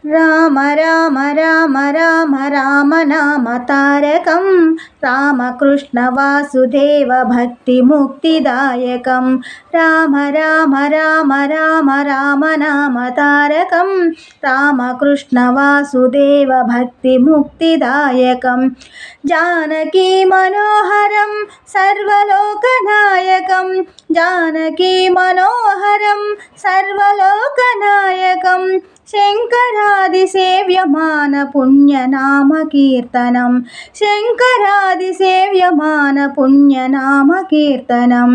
రామ రామ రామ రామ రామ నామ తారకం రామకృష్ణ వాసుదేవ భక్తి ముక్తిదాయకం రామ రామ రామ రామ రామ నామ తారకం రామకృష్ణ వాసుదేవ భక్తి ముక్తిదాయకం జానకీ మనోహరం సర్వలోకనాయకం జానకీ మనోహరం సర్వలోకనాయకం శంకరాది సేవ్యమాన పుణ్యనామ కీర్తనం శంకరాది సేవ్యమాన పుణ్యనామ కీర్తనం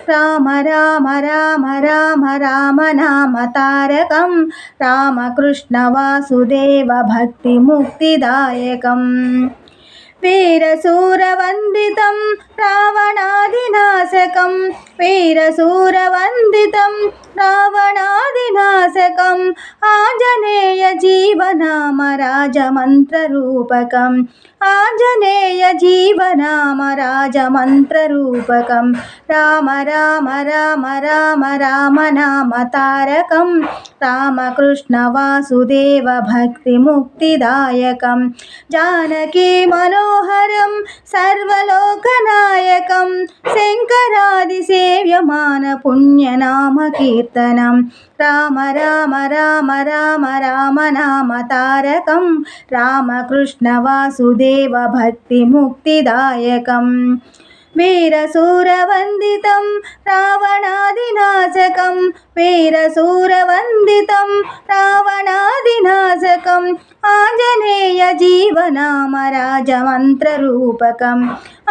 రామ రామ రామ రామ రామ నామ తారకం రామకృష్ణ వాసుదేవ భక్తి ముక్తిదాయకం వీరశూరవందితం రావణాదినాశకం వీరశూరవందితం రావణాదినాశకం ఆంజనేయ జీవనామ రాజమంత్రరూపకం ఆంజనేయ జీవనామ రాజమంత్రరూపకం రామ రామ రామ రామ రామ నామ తారకం రామకృష్ణ వాసుదేవ భక్తి ముక్తిదాయకం జానకీ మనోహరం సర్వలోకనాయకం శంకరాది సేవ్యమాన పుణ్యనామ కీర్తనం రామ రామ రామ రామ రామ నామ తారకం రామకృష్ణ వాసుదేవ భక్తి ముక్తిదాయకం వీరశూరవందితం రావణాదినాశకం వీరశూరవందితం రావణాదినాశకం ఆంజనేయ జీవనామ రాజమంత్రరూపకం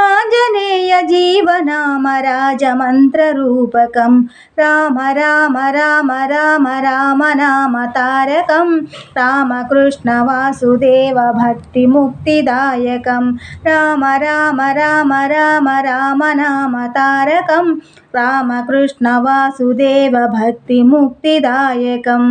ఆంజనేయ జీవనామ రాజమంత్రరూపకం రామ రామ రామ రామ రామ నామ తారకం రామకృష్ణ వాసుదేవ భక్తి ముక్తిదాయకం రామ రామ రామ రామ రామ నామ తారకం రామకృష్ణ వాసుదేవ భక్తి ముక్తిదాయకం.